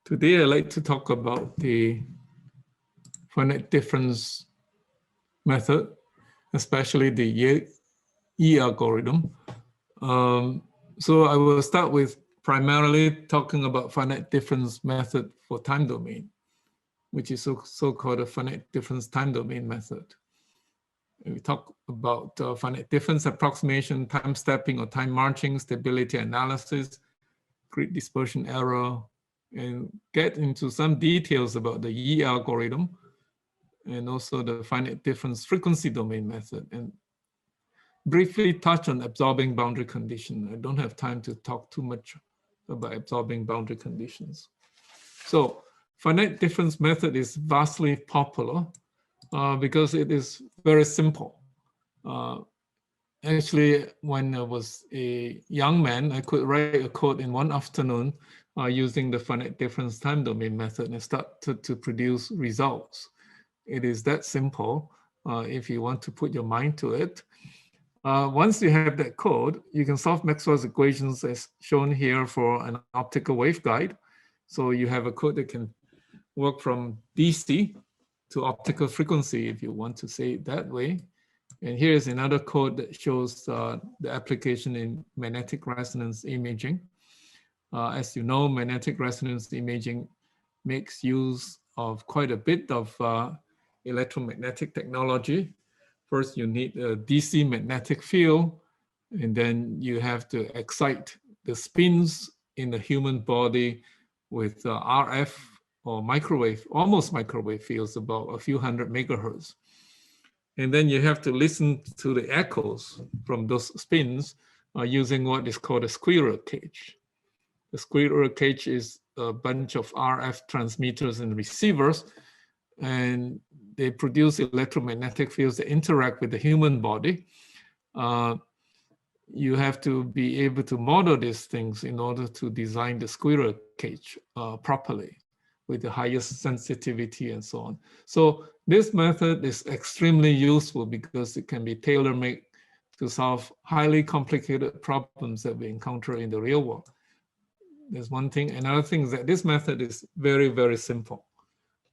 Today, I'd like to talk about the finite difference method, especially the E algorithm. So I will start with primarily talking about finite difference method for time domain, which is so-called a finite difference time domain method. We talk about finite difference approximation, time stepping or time marching, stability analysis, grid dispersion error, and get into some details about the E algorithm and also the finite difference frequency domain method, and briefly touch on absorbing boundary condition. I don't have time to talk too much about absorbing boundary conditions. So finite difference method is vastly popular because it is very simple. Actually, when I was a young man, I could write a code in one afternoon using the finite difference time domain method and start to produce results. It is that simple if you want to put your mind to it. Once you have that code, you can solve Maxwell's equations as shown here for an optical waveguide. So you have a code that can work from DC to optical frequency, if you want to say it that way. And here's another code that shows the application in magnetic resonance imaging. As you know, magnetic resonance imaging makes use of quite a bit of electromagnetic technology. First, you need a DC magnetic field, and then you have to excite the spins in the human body with RF or microwave, almost microwave fields, about a few hundred megahertz. And then you have to listen to the echoes from those spins using what is called a squirrel cage. The squirrel cage is a bunch of RF transmitters and receivers, and they produce electromagnetic fields that interact with the human body. You have to be able to model these things in order to design the squirrel cage properly with the highest sensitivity and so on. So this method is extremely useful because it can be tailor-made to solve highly complicated problems that we encounter in the real world. There's one thing. Another thing is that this method is very, very simple.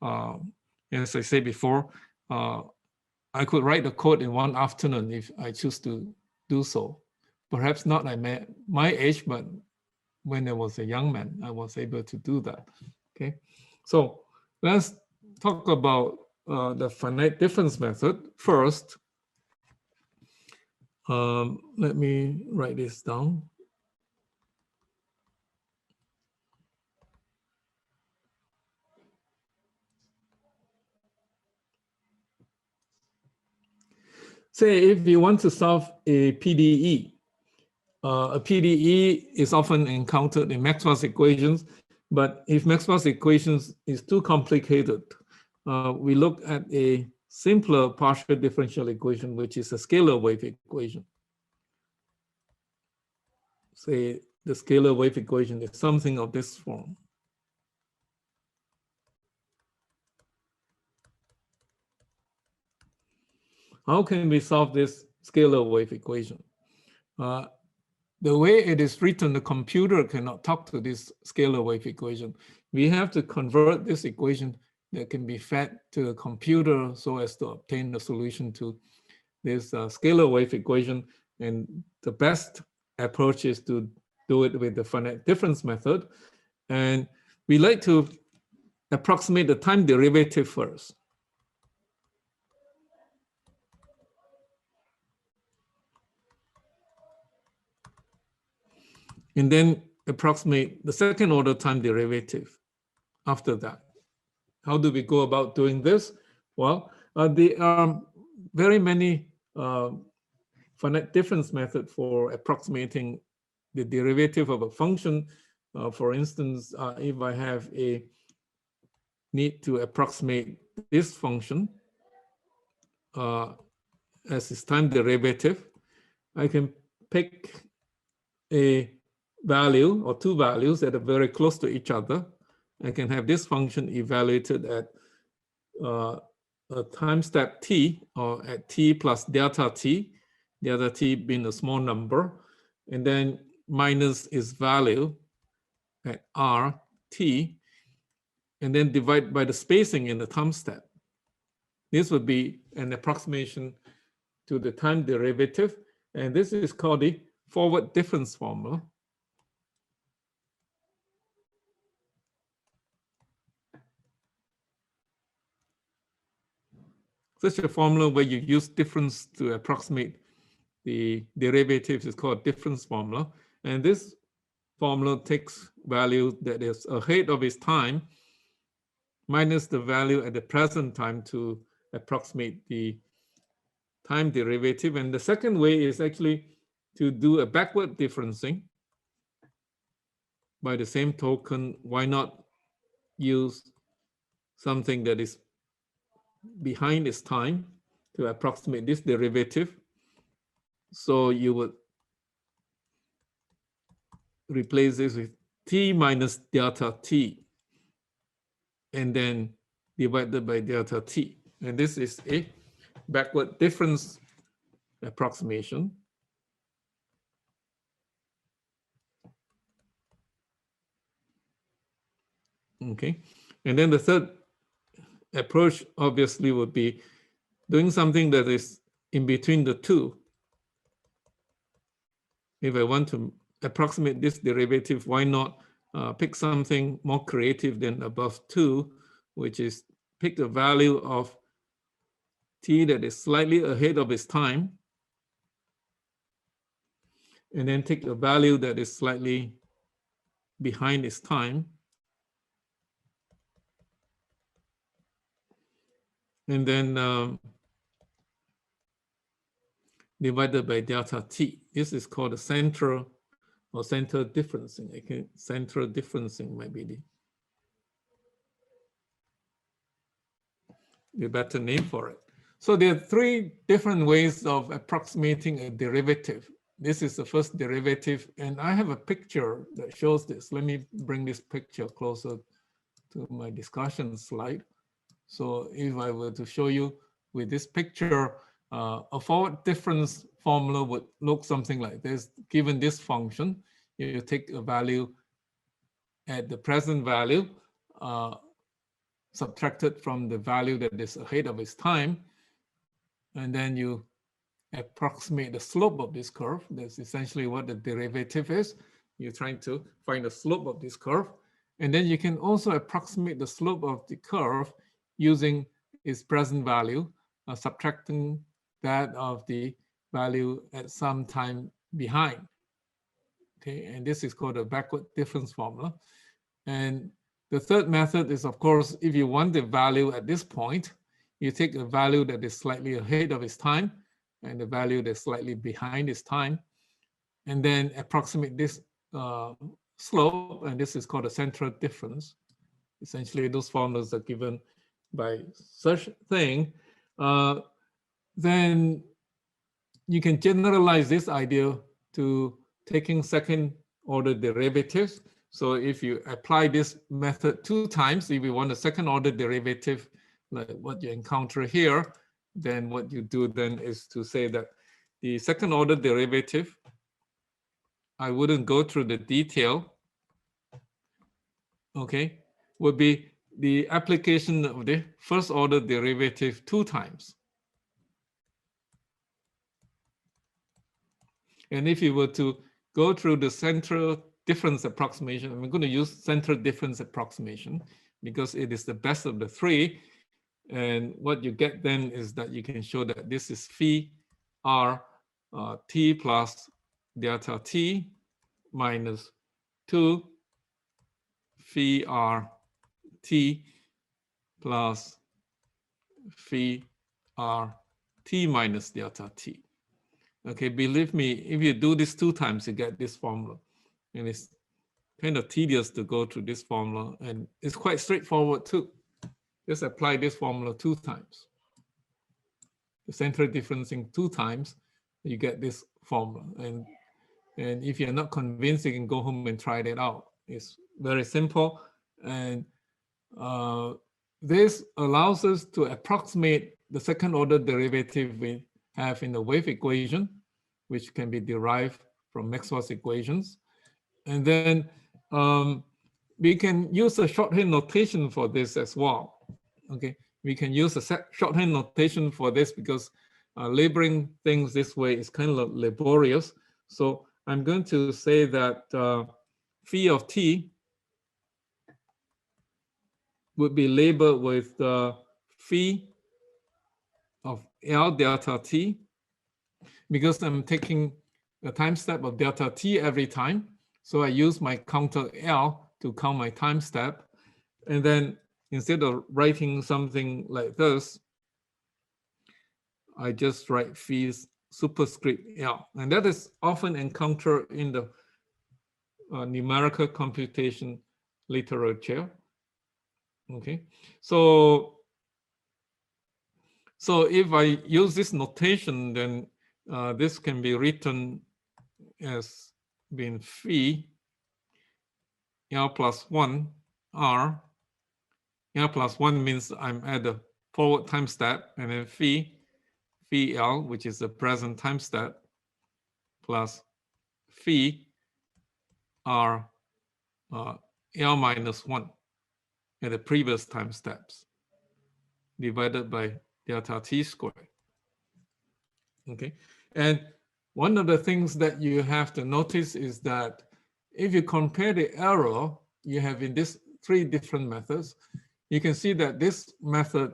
As I said before, I could write the code in one afternoon if I choose to do so. Perhaps not at my age, but when I was a young man, I was able to do that. Okay, so let's talk about the finite difference method first. Let me write this down. Say if you want to solve a PDE, a PDE is often encountered in Maxwell's equations, but if Maxwell's equations is too complicated, we look at a simpler partial differential equation, which is a scalar wave equation. Say the scalar wave equation is something of this form. How can we solve this scalar wave equation? The way it is written, the computer cannot talk to this scalar wave equation. We have to convert this equation that can be fed to the computer so as to obtain the solution to this scalar wave equation. And the best approach is to do it with the finite difference method. And we like to approximate the time derivative first. And then approximate the second order time derivative after that. How do we go about doing this? Well, there are very many finite difference methods for approximating the derivative of a function. For instance, if I have a need to approximate this function as its time derivative, I can pick a value or two values that are very close to each other. I can have this function evaluated at a time step t, or at t plus delta t being a small number, and then minus its value at r t. and then divide by the spacing in the time step. This would be an approximation to the time derivative, and this is called the forward difference formula. Such a formula where you use difference to approximate the derivatives is called difference formula. And this formula takes value that is ahead of its time minus the value at the present time to approximate the time derivative. And the second way is actually to do a backward differencing. By the same token, why not use something that is behind its time to approximate this derivative? So you would replace this with t minus delta t, and then divided by delta t. And this is a backward difference approximation. Okay, and then the third approach obviously would be doing something that is in between the two. If I want to approximate this derivative, why not pick something more creative than above 2, which is pick the value of t that is slightly ahead of its time, and then take a value that is slightly behind its time, and then divided by delta t. This is called the central or center differencing. Okay, central differencing might be the better name for it. So there are three different ways of approximating a derivative. This is the first derivative, and I have a picture that shows this. Let me bring this picture closer to my discussion slide. So if I were to show you with this picture, a forward difference formula would look something like this. Given this function, you take a value at the present value, subtracted from the value that is ahead of its time, and then you approximate the slope of this curve. That's essentially what the derivative is. You're trying to find the slope of this curve. And then you can also approximate the slope of the curve using its present value, subtracting that of the value at some time behind. Okay, and this is called a backward difference formula. And the third method is, of course, if you want the value at this point, you take a value that is slightly ahead of its time and the value that's slightly behind its time, and then approximate this slope, and this is called a central difference. Essentially, those formulas are given by such thing. Then you can generalize this idea to taking second order derivatives. So if you apply this method 2 times, if you want a second order derivative, like what you encounter here, then what you do then is to say that the second order derivative, I wouldn't go through the detail, okay, would be the application of the first order derivative 2 times. And if you were to go through the central difference approximation, I'm going to use central difference approximation because it is the best of the 3. And what you get then is that you can show that this is phi r t plus delta t minus 2 phi r t plus phi r t minus delta t. Okay, believe me, if you do this 2 times, you get this formula. And it's kind of tedious to go through this formula, and it's quite straightforward too. Just apply this formula 2 times. The central differencing 2 times, you get this formula. And if you're not convinced, you can go home and try that out. It's very simple. And this allows us to approximate the second order derivative we have in the wave equation, which can be derived from Maxwell's equations. And then we can use a shorthand notation for this as well. Okay, we can use a shorthand notation for this because labeling things this way is kind of laborious. So I'm going to say that phi of t would be labeled with phi of L delta t, because I'm taking a time step of delta t every time. So I use my counter L to count my time step. And then instead of writing something like this, I just write phi superscript L. And that is often encountered in the numerical computation literature. Okay, so if I use this notation, then this can be written as being phi L plus 1 R. L plus 1 means I'm at the forward time step, and then phi L, which is the present time step, plus phi R L minus 1 at the previous time steps, divided by delta t squared. Okay, and one of the things that you have to notice is that if you compare the error you have in these three different methods, you can see that this method,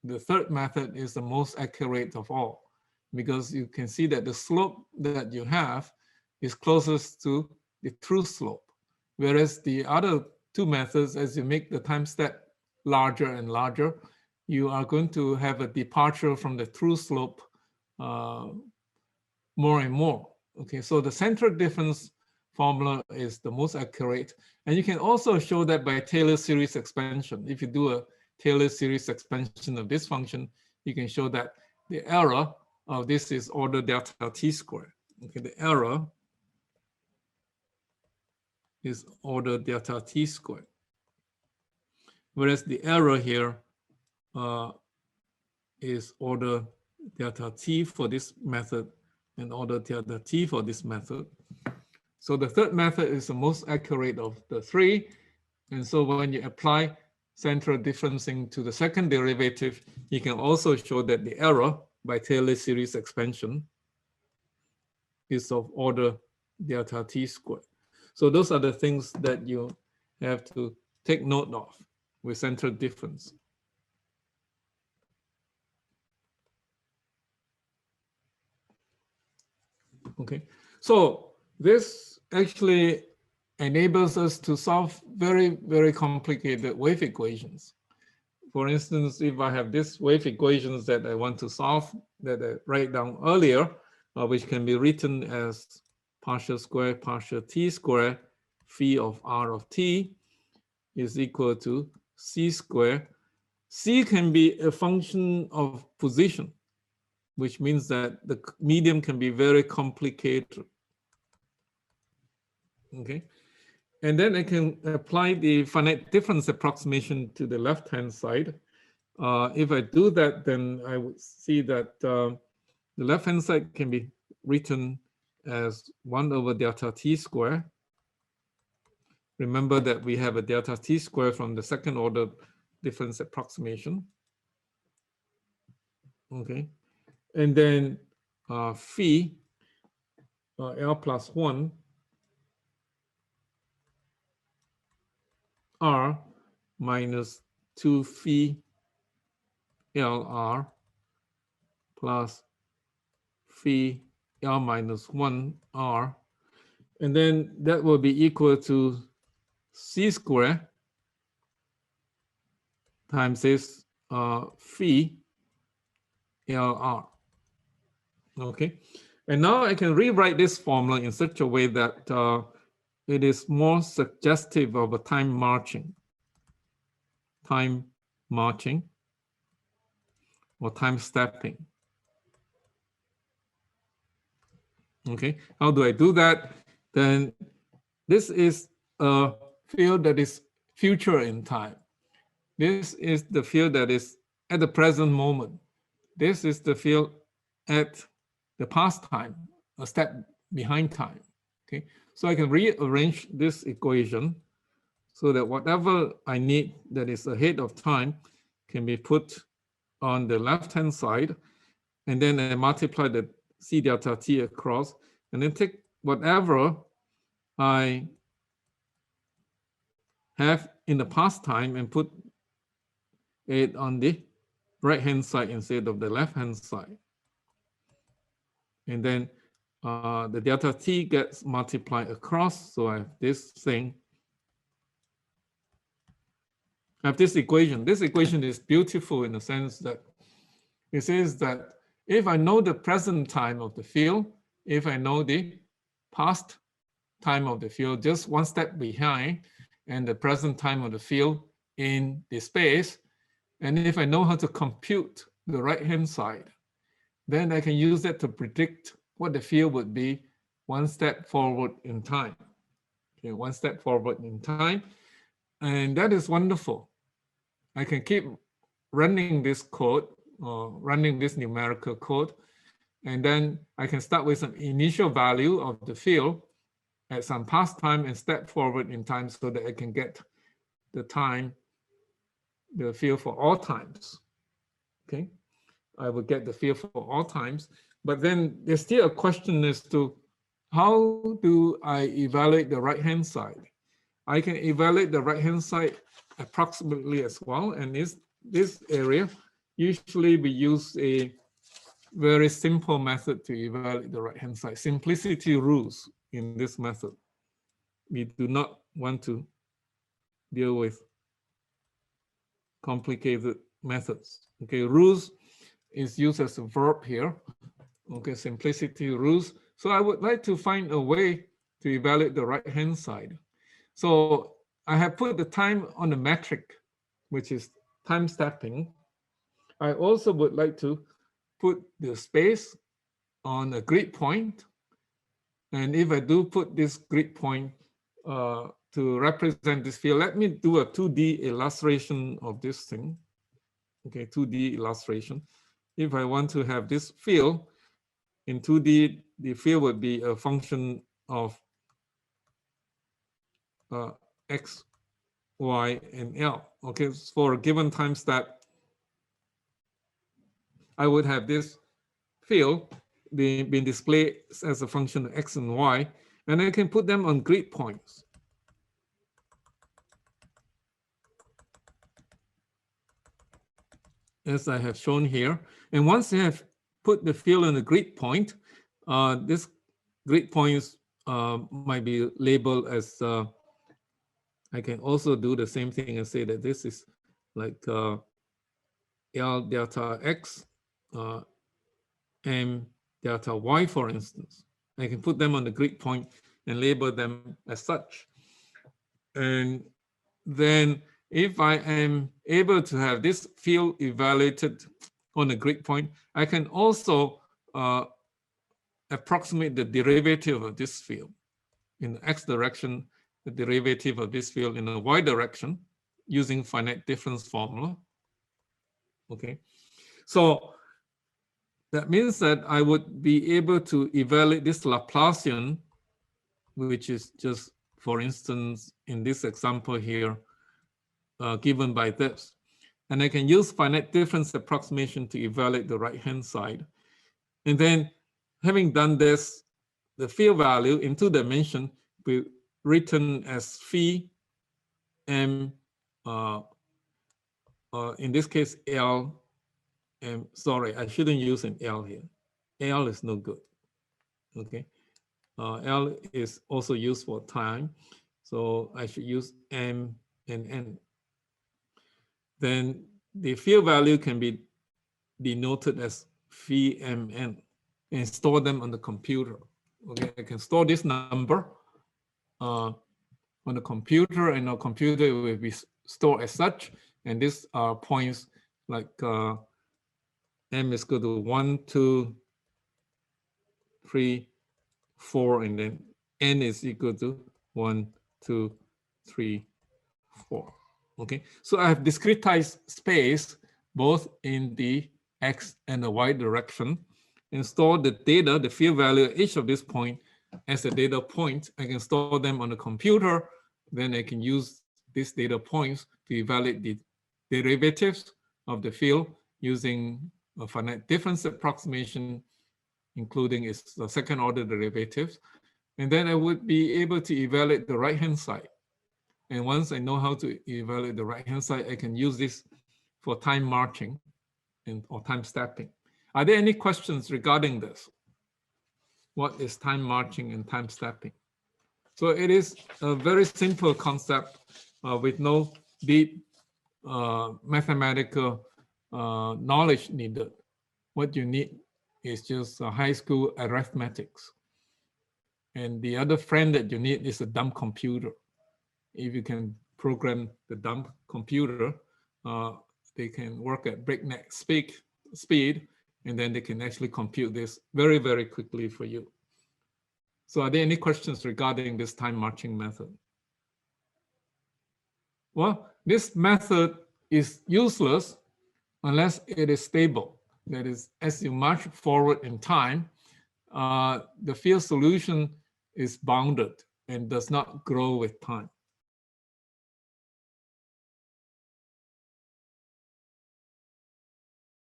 the third method, is the most accurate of all, because you can see that the slope that you have is closest to the true slope. Whereas the other two methods, as you make the time step larger and larger, you are going to have a departure from the true slope more and more. Okay, so the central difference formula is the most accurate. And you can also show that by Taylor series expansion. If you do a Taylor series expansion of this function, you can show that the error of this is order delta t squared. Okay, the error is order delta t squared. Whereas the error here is order delta t for this method and order delta t for this method. So the third method is the most accurate of the three. And so when you apply central differencing to the second derivative, you can also show that the error by Taylor series expansion is of order delta t squared. So those are the things that you have to take note of with central difference. Okay, so this actually enables us to solve very, very complicated wave equations. For instance, if I have these wave equations that I want to solve, that I write down earlier, which can be written as partial square t square phi of r of t is equal to c square. C can be a function of position, which means that the medium can be very complicated. Okay, and then I can apply the finite difference approximation to the left-hand side. If I do that, then I would see that the left-hand side can be written as 1 over delta t square. Remember that we have a delta t square from the second order difference approximation. Okay, and then phi L plus 1 R minus 2 phi LR plus phi L minus 1 R. And then that will be equal to C squared times this phi LR. Okay. And now I can rewrite this formula in such a way that it is more suggestive of a time marching or time stepping. Okay, how do I do that? Then this is a field that is future in time. This is the field that is at the present moment. This is the field at the past time, a step behind time. Okay, so I can rearrange this equation so that whatever I need that is ahead of time can be put on the left-hand side, and then I multiply the C delta T across, and then take whatever I have in the past time and put it on the right-hand side instead of the left-hand side. And then the delta T gets multiplied across, so I have this thing. I have this equation. This equation is beautiful in the sense that it says that if I know the present time of the field, if I know the past time of the field, just one step behind, and the present time of the field in the space, and if I know how to compute the right-hand side, then I can use that to predict what the field would be one step forward in time. Okay, one step forward in time. And that is wonderful. I can keep running this code or running this numerical code. And then I can start with some initial value of the field at some past time and step forward in time so that I can get the time, the field for all times. Okay, I would get the field for all times. But then there's still a question as to how do I evaluate the right-hand side? I can evaluate the right-hand side approximately as well. And this area, usually we use a very simple method to evaluate the right-hand side. Simplicity rules in this method. We do not want to deal with complicated methods. Okay, rules is used as a verb here. Okay, simplicity rules. So I would like to find a way to evaluate the right-hand side. So I have put the time on the metric, which is time stepping. I also would like to put the space on a grid point. And if I do put this grid point to represent this field, let me do a 2D illustration of this thing. Okay, 2D illustration. If I want to have this field in 2D, the field would be a function of X, Y, and L. Okay, for a given time step, I would have this field being displayed as a function of X and Y, and I can put them on grid points. As I have shown here. And once I have put the field on the grid point, this grid points might be labeled as, I can also do the same thing and say that this is like L delta X, M delta Y, for instance. I can put them on the grid point and label them as such. And then if I am able to have this field evaluated on the grid point, I can also approximate the derivative of this field. In the X direction, the derivative of this field in the Y direction using finite difference formula. Okay, so that means that I would be able to evaluate this Laplacian, which is just, for instance, in this example here, given by this. And I can use finite difference approximation to evaluate the right-hand side. And then having done this, the field value in 2 dimensions will be written as phi m, in this case, L, m. Sorry, I shouldn't use an L here. L is no good, okay? L is also used for time. So I should use m and n. Then the field value can be denoted as phi mn and store them on the computer. Okay, I can store this number on the computer, and our computer will be stored as such. And these are points like m is equal to 1, 2, 3, 4, and then n is equal to 1, 2, 3, 4. Okay, so I have discretized space both in the X and the Y direction, and store the data, the field value at each of these points as a data point. I can store them on the computer. Then I can use these data points to evaluate the derivatives of the field using a finite difference approximation, including its second order derivatives. And then I would be able to evaluate the right-hand side. And once I know how to evaluate the right-hand side, I can use this for time marching or time stepping. Are there any questions regarding this? What is time marching and time stepping? So it is a very simple concept with no deep mathematical knowledge needed. What you need is just high school arithmetics. And the other friend that you need is a dumb computer. If you can program the dumb computer, they can work at breakneck speed, and then they can actually compute this very, very quickly for you. So are there any questions regarding this time marching method? Well, this method is useless unless it is stable. That is, as you march forward in time, the field solution is bounded and does not grow with time.